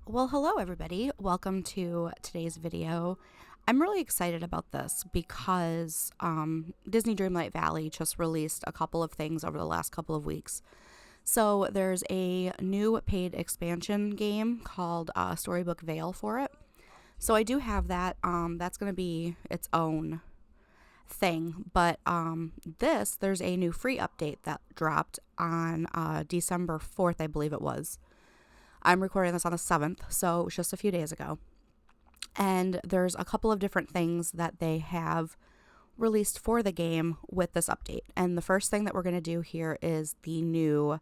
Well, hello everybody. Welcome to today's video. I'm really excited about this because Disney Dreamlight Valley just released a couple of things over the last couple of weeks. So there's a new paid expansion game called Storybook Vale for it. So I do have that. That's going to be its own thing. But there's a new free update that dropped on December 4th, I believe it was. I'm recording this on the 7th, so it was just a few days ago. And there's a couple of different things that they have released for the game with this update. And the first thing that we're going to do here is the new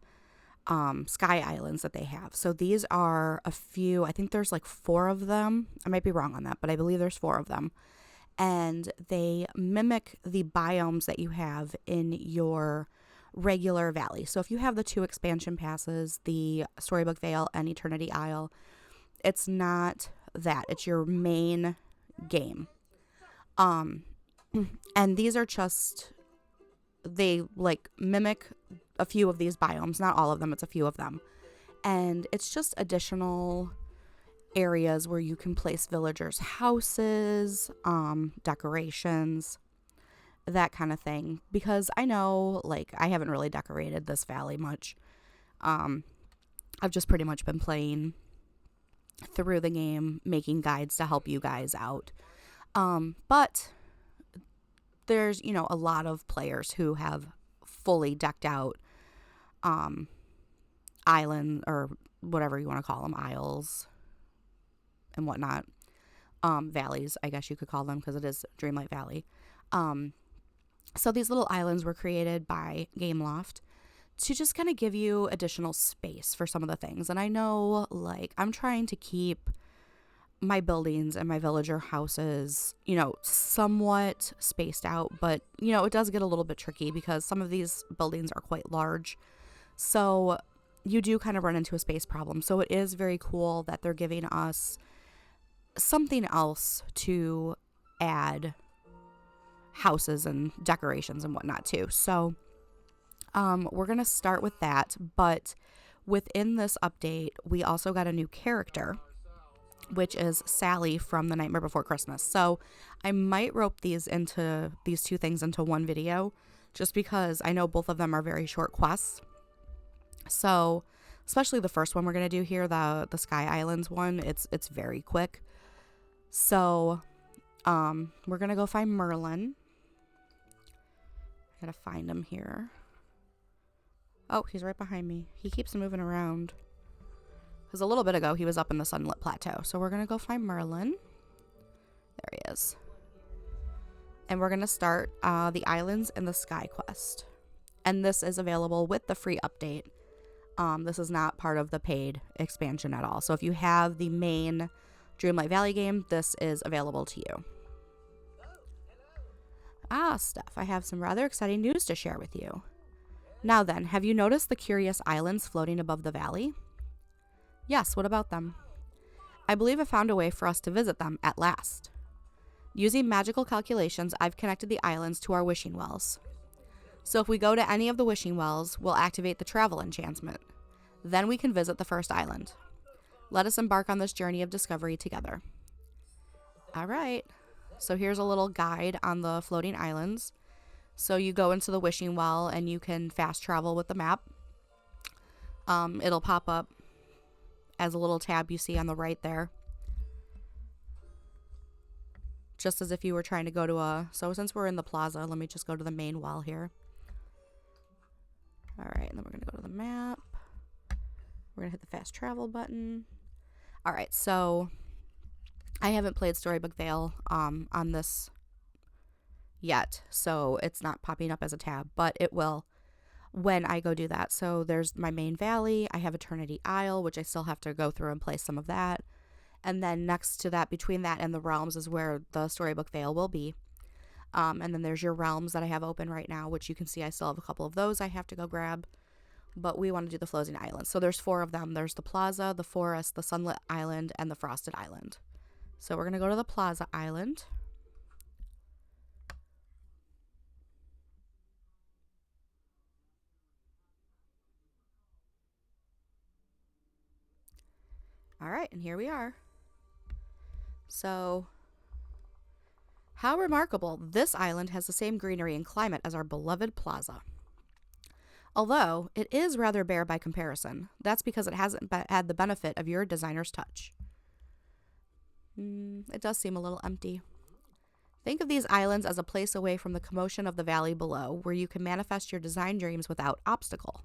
Sky Islands that they have. So these are a few, I think there's like 4 of them. I might be wrong on that, but I believe there's 4 of them. And they mimic the biomes that you have in your regular valley. So if you have the 2 expansion passes, the Storybook Vale and Eternity Isle, it's not that. It's your main game. And these are just, they like mimic a few of these biomes, not all of them, it's a few of them. And it's just additional areas where you can place villagers' houses, decorations, that kind of thing. Because I know, like, I haven't really decorated this valley much. I've just pretty much been playing through the game, making guides to help you guys out. But there's, a lot of players who have fully decked out island, or whatever you want to call them, isles and whatnot. Valleys, I guess you could call them, because it is Dreamlight Valley. So these little islands were created by Gameloft to just kind of give you additional space for some of the things. And I know, like, I'm trying to keep my buildings and my villager houses, somewhat spaced out. But, it does get a little bit tricky because some of these buildings are quite large. So you do kind of run into a space problem. So it is very cool that they're giving us something else to add houses and decorations and whatnot too. So we're going to start with that. But within this update, we also got a new character, which is Sally from The Nightmare Before Christmas. So I might rope these 2 things into one video, just because I know both of them are very short quests. So especially the first one we're going to do here, the Sky Islands one, it's very quick. So we're going to go find Merlin. I gotta find him here. Oh, he's right behind me. He keeps moving around. Because a little bit ago, he was up in the Sunlit Plateau. So we're going to go find Merlin. There he is. And we're going to start the Islands in the Sky quest. And this is available with the free update. This is not part of the paid expansion at all. So if you have the main Dreamlight Valley game, this is available to you. Steph, I have some rather exciting news to share with you. Now then, have you noticed the curious islands floating above the valley? Yes, what about them? I believe I found a way for us to visit them at last. Using magical calculations, I've connected the islands to our wishing wells. So if we go to any of the wishing wells, we'll activate the travel enchantment. Then we can visit the first island. Let us embark on this journey of discovery together. All right. So here's a little guide on the floating islands. So you go into the wishing well and you can fast travel with the map. It'll pop up as a little tab you see on the right there. Just as if you were trying to go to so since we're in the plaza, let me just go to the main well here. All right, and then we're going to go to the map. We're going to hit the fast travel button. All right, so I haven't played Storybook Vale on this yet, so it's not popping up as a tab, but it will when I go do that. So there's my main valley. I have Eternity Isle, which I still have to go through and play some of that. And then next to that, between that and the realms, is where the Storybook Vale will be. And then there's your realms that I have open right now, which you can see I still have a couple of those I have to go grab. But we want to do the floating islands. So there's 4 of them. There's the Plaza, the Forest, the Sunlit Island, and the Frosted Island. So we're going to go to the Plaza Island. All right, and here we are. So, how remarkable. This island has the same greenery and climate as our beloved plaza. Although, it is rather bare by comparison. That's because it hasn't had the benefit of your designer's touch. It does seem a little empty. Think of these islands as a place away from the commotion of the valley below, where you can manifest your design dreams without obstacle.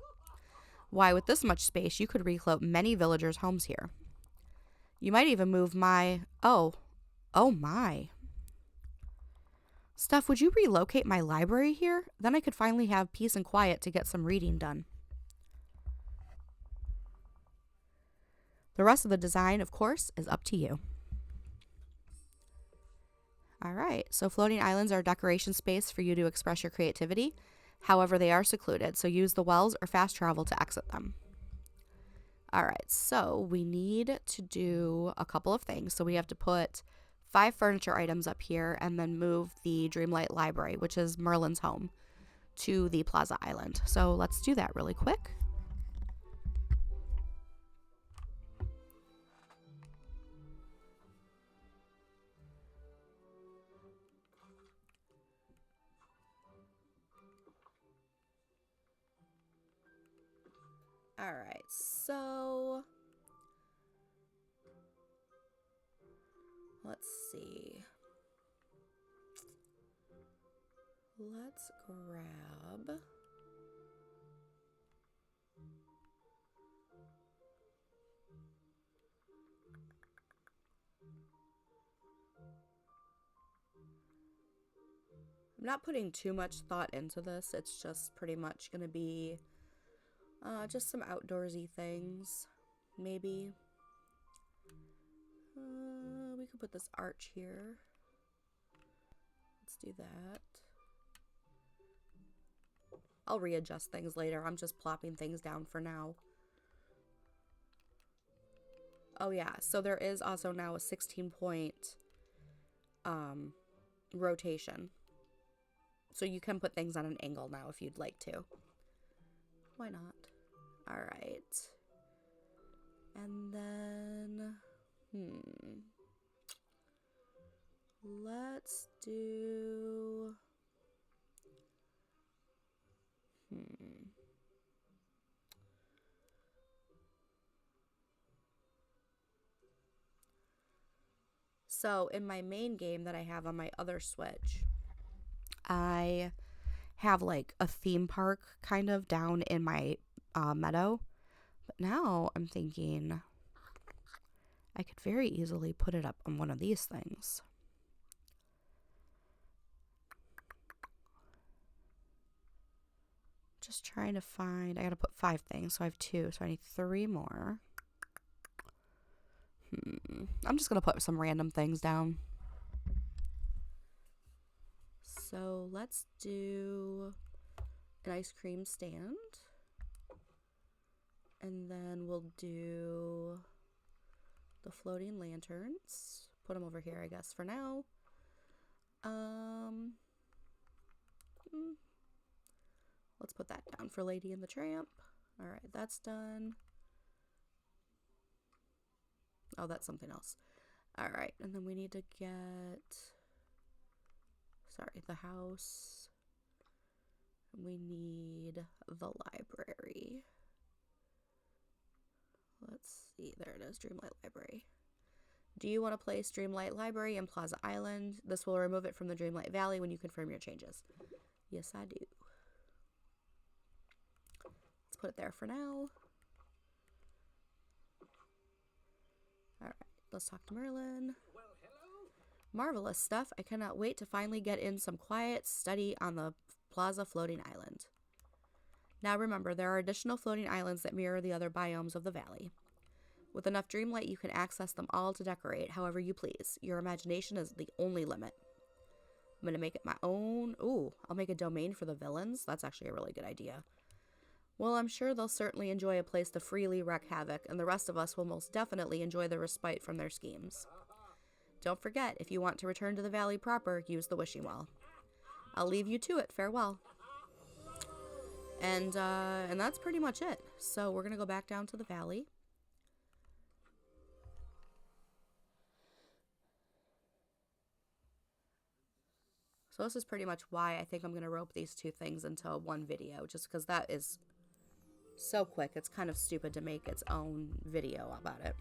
Why, with this much space, you could recloak many villagers' homes here. You might even move my... Oh my. Steph, would you relocate my library here? Then I could finally have peace and quiet to get some reading done. The rest of the design, of course, is up to you. All right, so floating islands are a decoration space for you to express your creativity. However, they are secluded, so use the wells or fast travel to exit them. All right, so we need to do a couple of things. So we have to put 5 furniture items up here and then move the Dreamlight Library, which is Merlin's home, to the Plaza Island. So let's do that really quick. All right, so let's see. Let's grab... I'm not putting too much thought into this. It's just pretty much going to be just some outdoorsy things, maybe. We could put this arch here. Let's do that. I'll readjust things later. I'm just plopping things down for now. Oh yeah, so there is also now a 16-point rotation. So you can put things on an angle now if you'd like to. Why not? All right. And then, let's do, So in my main game that I have on my other Switch, I have like a theme park kind of down in my meadow. But now I'm thinking I could very easily put it up on one of these things. Just trying to find, I gotta put 5 things, so I have 2, so I need 3 more. I'm just gonna put some random things down. So let's do an ice cream stand. And then we'll do the floating lanterns. Put them over here, I guess, for now. Let's put that down for Lady and the Tramp. All right, that's done. Oh, that's something else. All right, and then we need to get, sorry, the house. We need the library. Let's see, there it is, Dreamlight Library. Do you want to place Dreamlight Library in Plaza Island? This will remove it from the Dreamlight Valley when you confirm your changes. Yes, I do. Let's put it there for now. All right, let's talk to Merlin. Well, hello. Marvelous stuff. I cannot wait to finally get in some quiet study on the Plaza Floating Island. Now remember, there are additional floating islands that mirror the other biomes of the valley. With enough dreamlight, you can access them all to decorate however you please. Your imagination is the only limit. I'm going to make it my own. Ooh, I'll make a domain for the villains. That's actually a really good idea. Well, I'm sure they'll certainly enjoy a place to freely wreak havoc, and the rest of us will most definitely enjoy the respite from their schemes. Don't forget, if you want to return to the valley proper, use the wishing well. I'll leave you to it. Farewell. And that's pretty much it. So we're going to go back down to the valley. So this is pretty much why I think I'm going to rope these two things into one video, just because that is so quick. It's kind of stupid to make its own video about it.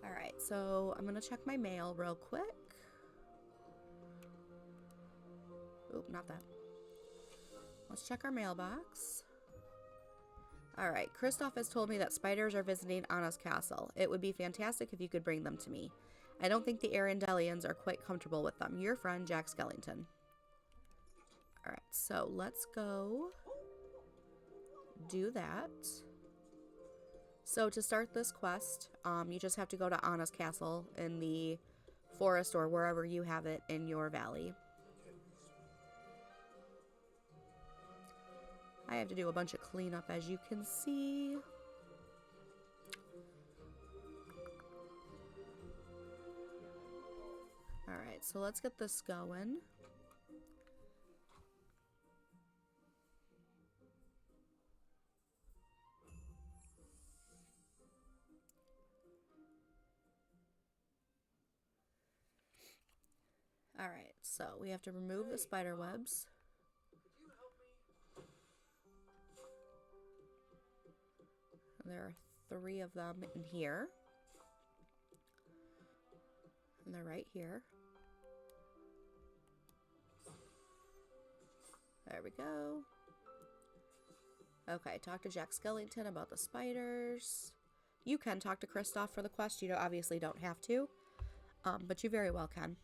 Alright, so I'm going to check my mail real quick. Oop, not that. Let's check our mailbox. Alright, Kristoff has told me that spiders are visiting Anna's castle. It would be fantastic if you could bring them to me. I don't think the Arendellians are quite comfortable with them. Your friend, Jack Skellington. Alright, so let's go do that. So to start this quest, you just have to go to Anna's castle in the forest or wherever you have it in your valley. I have to do a bunch of cleanup, as you can see. Alright, so let's get this going. Alright, so we have to remove the spider webs. There are 3 of them in here. And they're right here. There we go. Okay, talk to Jack Skellington about the spiders. You can talk to Kristoff for the quest. You obviously don't have to. But you very well can.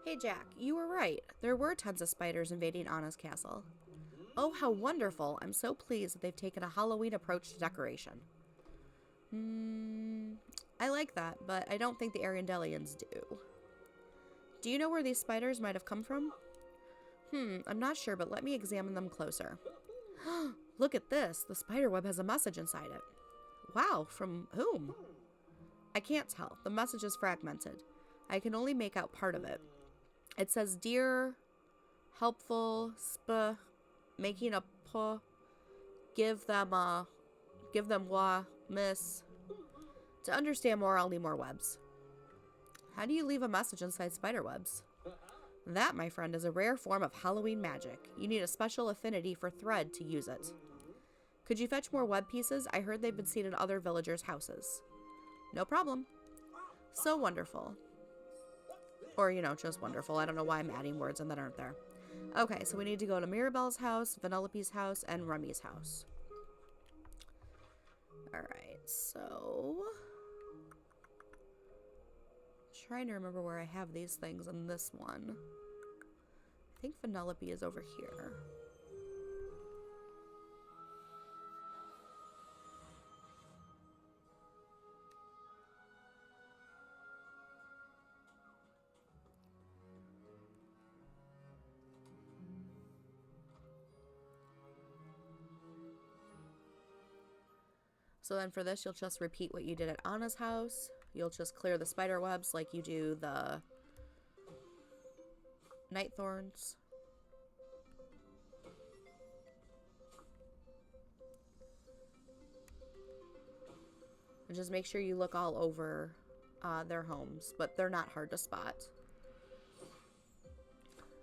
Hey Jack, you were right. There were tons of spiders invading Anna's castle. Oh, how wonderful. I'm so pleased that they've taken a Halloween approach to decoration. I like that, but I don't think the Arendellians do. Do you know where these spiders might have come from? I'm not sure, but let me examine them closer. Look at this. The spider web has a message inside it. Wow, from whom? I can't tell. The message is fragmented. I can only make out part of it. It says, dear, helpful, making a give them miss. To understand more, I'll need more webs. How do you leave a message inside spider webs? That, my friend, is a rare form of Halloween magic. You need a special affinity for thread to use it. Could you fetch more web pieces? I heard they've been seen in other villagers' houses. No problem. So wonderful. Or, you know, just wonderful. I don't know why I'm adding words in that aren't there. Okay, so we need to go to Mirabelle's house, Vanellope's house, and Remy's house. Alright, so... trying to remember where I have these things in this one. I think Vanellope is over here. So then for this, you'll just repeat what you did at Anna's house. You'll just clear the spider webs like you do the night thorns. And just make sure you look all over their homes, but they're not hard to spot.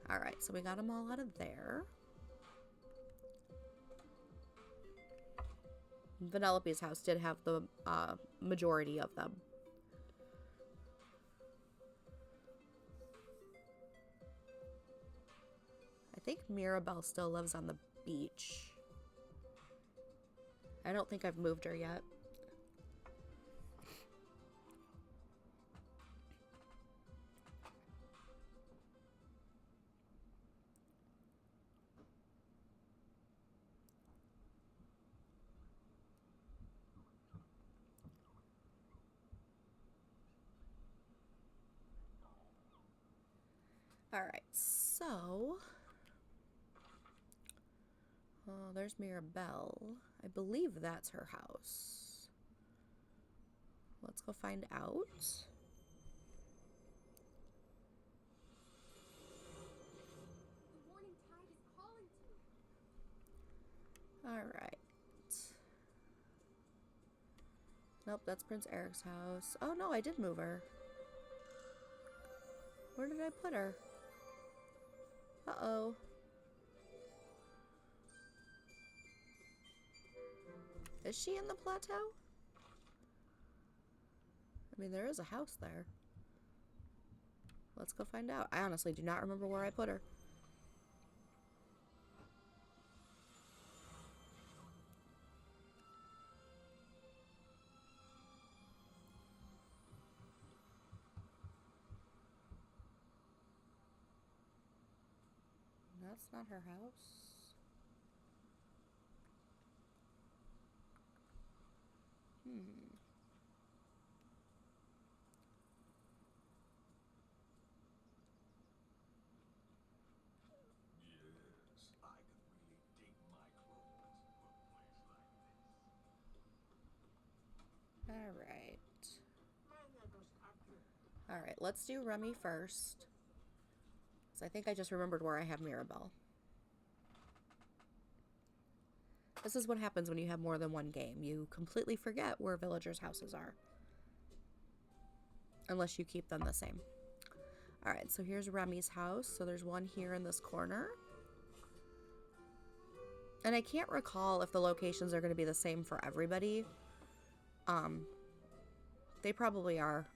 All right, so we got them all out of there. Vanellope's house did have the majority of them. I think Mirabelle still lives on the beach. I don't think I've moved her yet. All right, so there's Mirabelle. I believe that's her house. Let's go find out. All right. Nope, that's Prince Eric's house. Oh no, I did move her. Where did I put her? Uh-oh. Is she in the plateau? I mean, there is a house there. Let's go find out. I honestly do not remember where I put her. That's not her house. Yes, I could really dig my clothes for a place like this. All right, let's do Remy first. So I think I just remembered where I have Mirabelle. This is what happens when you have more than one game. You completely forget where villagers' houses are. Unless you keep them the same. All right, so here's Remy's house. So there's one here in this corner. And I can't recall if the locations are going to be the same for everybody. They probably are.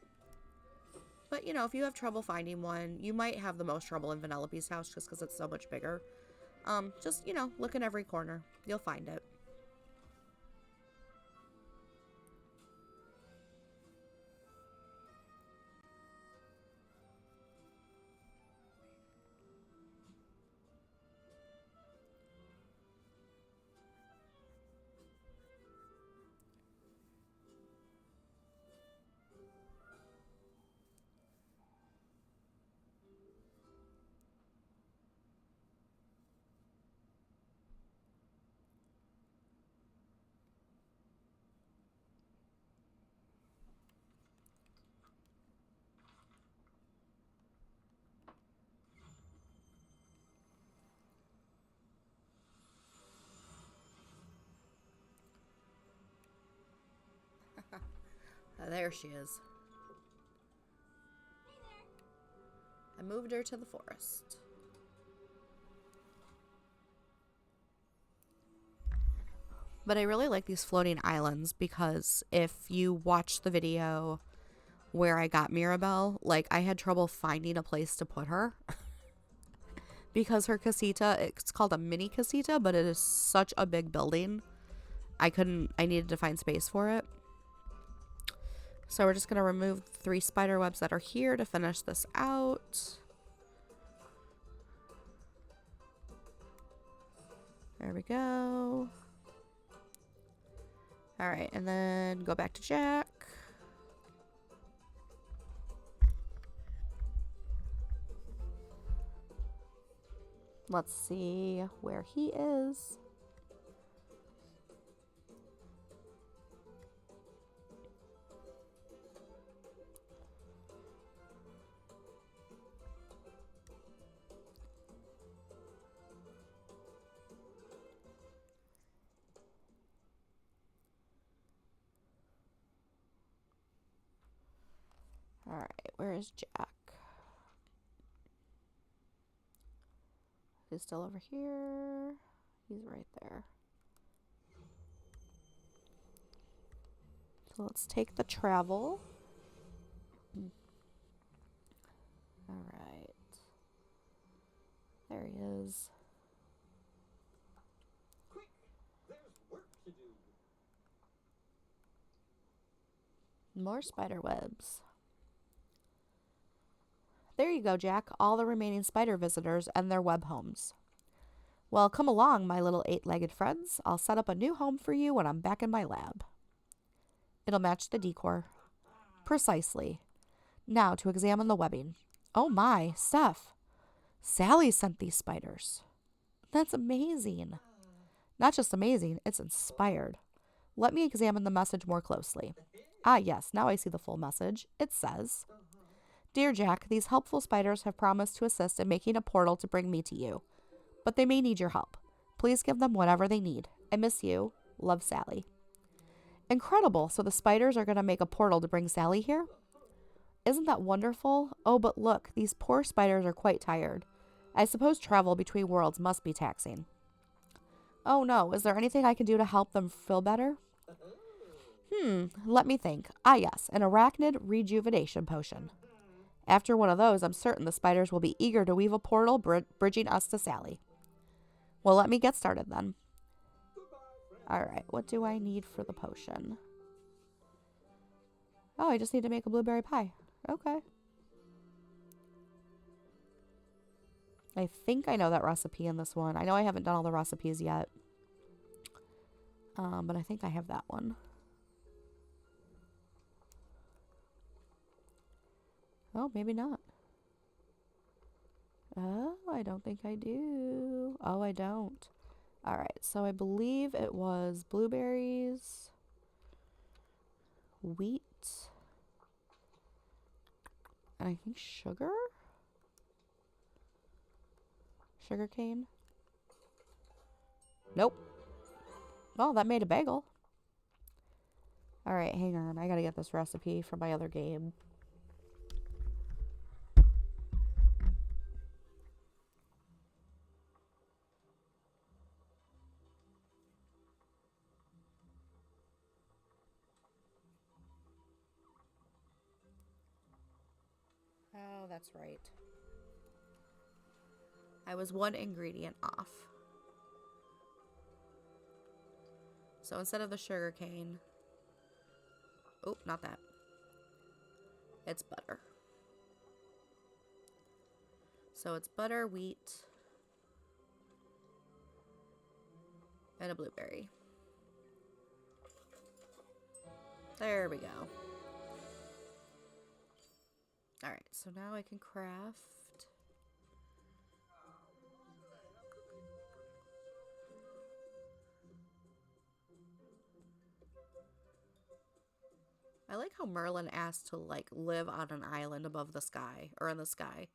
But, you know, if you have trouble finding one, you might have the most trouble in Vanellope's house just because it's so much bigger. Just, you know, look in every corner. You'll find it. There she is. I moved her to the forest. But I really like these floating islands because if you watch the video where I got Mirabelle, like I had trouble finding a place to put her. Because her casita, it's called a mini casita, but it is such a big building. I needed to find space for it. So we're just going to remove 3 spider webs that are here to finish this out. There we go. All right, and then go back to Jack. Let's see where he is. Alright, where is Jack? He's still over here. He's right there. So let's take the travel. Alright. There he is. Quick! There's work to do. More spider webs. There you go, Jack. All the remaining spider visitors and their web homes. Well, come along, my little 8-legged friends. I'll set up a new home for you when I'm back in my lab. It'll match the decor. Precisely. Now to examine the webbing. Oh my, Steph. Sally sent these spiders. That's amazing. Not just amazing, it's inspired. Let me examine the message more closely. Ah, yes, now I see the full message. It says, Dear Jack, these helpful spiders have promised to assist in making a portal to bring me to you. But they may need your help. Please give them whatever they need. I miss you. Love, Sally. Incredible. So the spiders are going to make a portal to bring Sally here? Isn't that wonderful? Oh, but look, these poor spiders are quite tired. I suppose travel between worlds must be taxing. Oh no, is there anything I can do to help them feel better? Let me think. Ah, yes, an arachnid rejuvenation potion. After one of those, I'm certain the spiders will be eager to weave a portal bridging us to Sally. Well, let me get started then. Alright, what do I need for the potion? Oh, I just need to make a blueberry pie. Okay. I think I know that recipe in this one. I know I haven't done all the recipes yet. But I think I have that one. Oh, maybe not. Oh, I don't think I do. Oh, I don't. Alright, so I believe it was blueberries, wheat, and I think sugar? Sugar cane? Nope. Well, that made a bagel. Alright, hang on. I gotta get this recipe from my other game. Oh, that's right. I was one ingredient off. So instead of the sugar cane... Oh, not that. It's butter. So it's butter, wheat, and a blueberry. There we go. Alright, so now I can craft... I like how Merlin asked to, like, live on an island above the sky, or in the sky.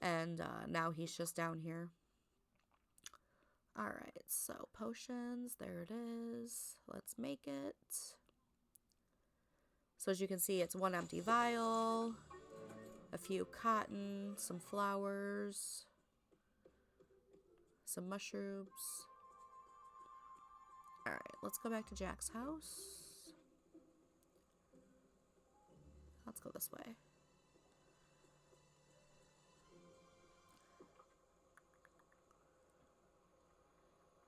And now he's just down here. Alright, so potions, there it is. Let's make it. So as you can see, it's one empty vial, a few cotton, some flowers, some mushrooms. Alright, let's go back to Jack's house. Let's go this way.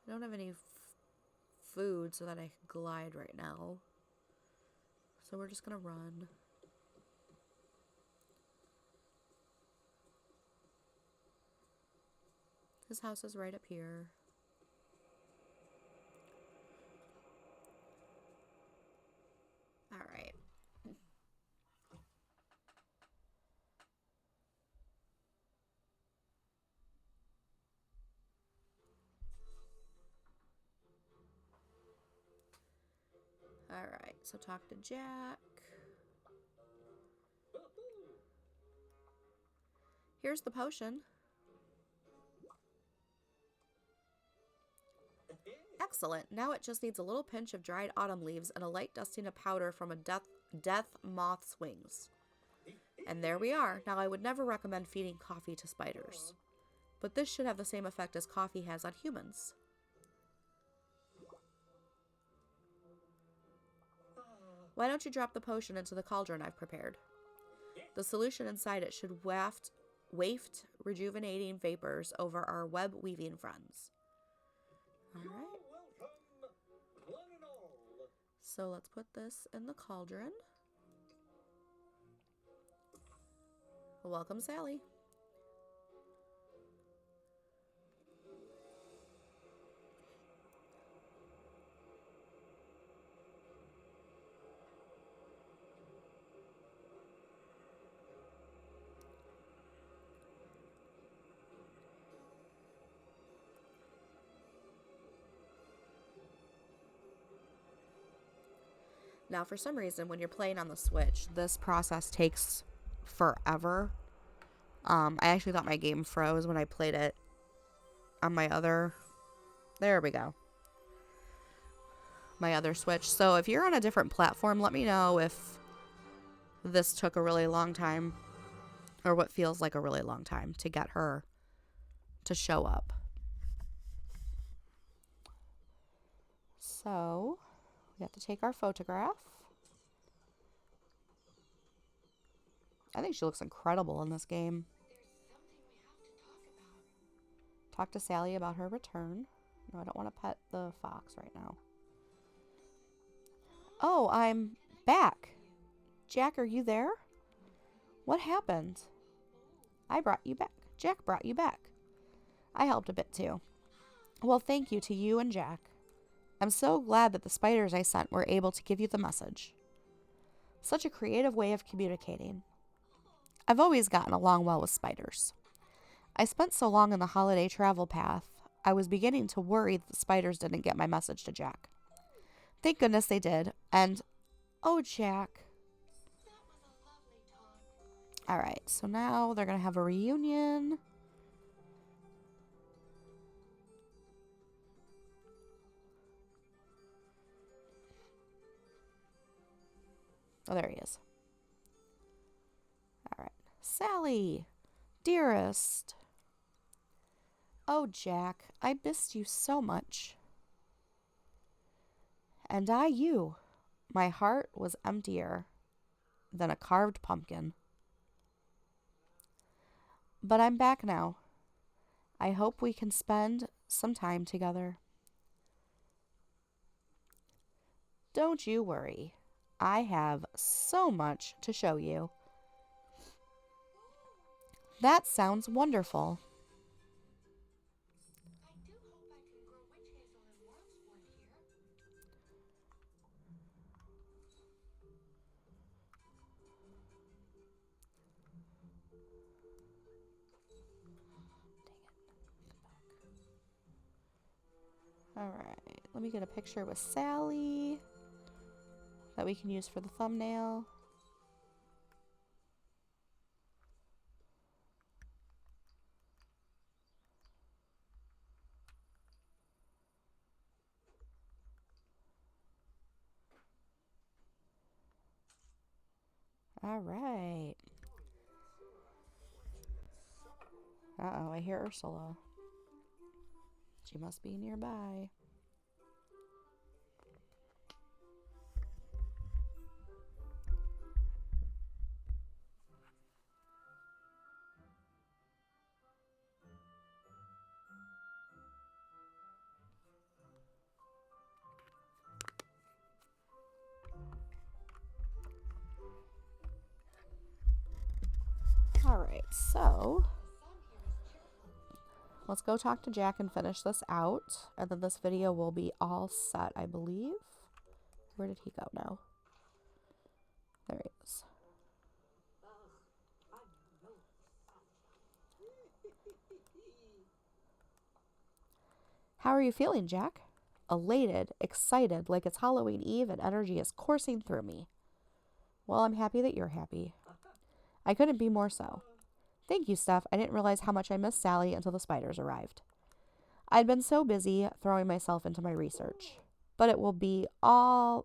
I don't have any food so that I can glide right now. So we're just gonna run. His house is right up here. Alright. Alright, so talk to Jack. Here's the potion. Excellent. Now it just needs a little pinch of dried autumn leaves and a light dusting of powder from a death moth's wings. And there we are. Now, I would never recommend feeding coffee to spiders, but this should have the same effect as coffee has on humans. Why don't you drop the potion into the cauldron I've prepared? The solution inside it should waft rejuvenating vapors over our web weaving friends. All right. Welcome, one and all. So let's put this in the cauldron. Welcome, Sally. Now, for some reason, when you're playing on the Switch, this process takes forever. I actually thought my game froze when I played it on my other... There we go. My other Switch. So if you're on a different platform, let me know if this took a really long time or what feels like a really long time to get her to show up. So we have to take our photograph. I think she looks incredible in this game. Talk to Sally about her return. No, I don't want to pet the fox right now. Oh, I'm back. Jack, are you there? What happened? I brought you back. Jack brought you back. I helped a bit too. Well, thank you to you and Jack. I'm so glad that the spiders I sent were able to give you the message. Such a creative way of communicating. I've always gotten along well with spiders. I spent so long in the holiday travel path, I was beginning to worry that the spiders didn't get my message to Jack. Thank goodness they did, and oh, Jack. All right, so now they're going to have a reunion. Oh, there he is. All right. Sally, dearest. Oh, Jack, I missed you so much. And I you. My heart was emptier than a carved pumpkin. But I'm back now. I hope we can spend some time together. Don't you worry. I have so much to show you. That sounds wonderful. All right, let me get a picture with Sally that we can use for the thumbnail. All right. Uh-oh, I hear Ursula. She must be nearby. All right, so let's go talk to Jack and finish this out. And then this video will be all set, I believe. Where did he go now? There he is. How are you feeling, Jack? Elated, excited, like it's Halloween Eve and energy is coursing through me. Well, I'm happy that you're happy. I couldn't be more so. Thank you, Steph. I didn't realize how much I missed Sally until the spiders arrived. I'd been so busy throwing myself into my research. But it will all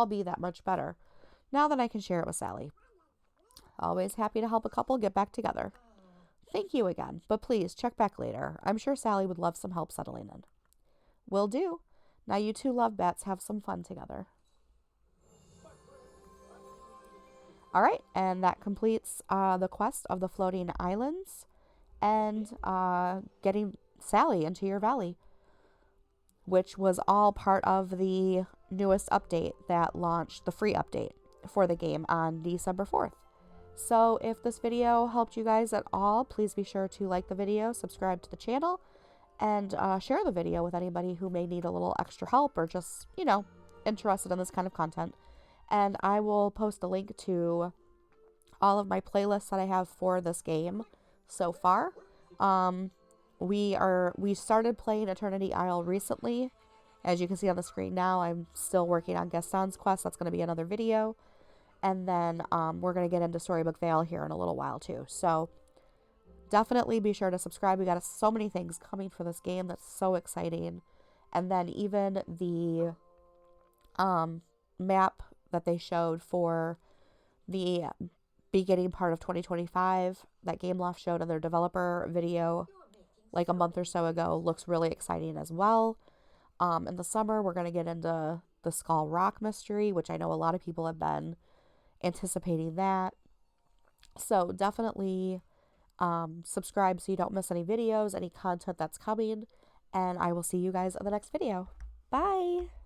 be that much better now that I can share it with Sally. Always happy to help a couple get back together. Thank you again, but please check back later. I'm sure Sally would love some help settling in. Will do. Now you two love bats have some fun together. All right, and that completes the quest of the floating islands and getting Sally into your valley, which was all part of the newest update that launched, the free update for the game on December 4th. So if this video helped you guys at all, please be sure to like the video, subscribe to the channel, and share the video with anybody who may need a little extra help or just, interested in this kind of content. And I will post a link to all of my playlists that I have for this game so far. We started playing Eternity Isle recently. As you can see on the screen now, I'm still working on Gaston's quest. That's going to be another video. And then we're going to get into Storybook Vale here in a little while too. So definitely be sure to subscribe. We got so many things coming for this game that's so exciting. And then even the map that they showed for the beginning part of 2025 that Gameloft showed in their developer video like a month or so ago looks really exciting as well. In the summer, we're going to get into the Skull Rock mystery, which I know a lot of people have been anticipating that. So definitely subscribe so you don't miss any videos, any content that's coming, and I will see you guys in the next video. Bye!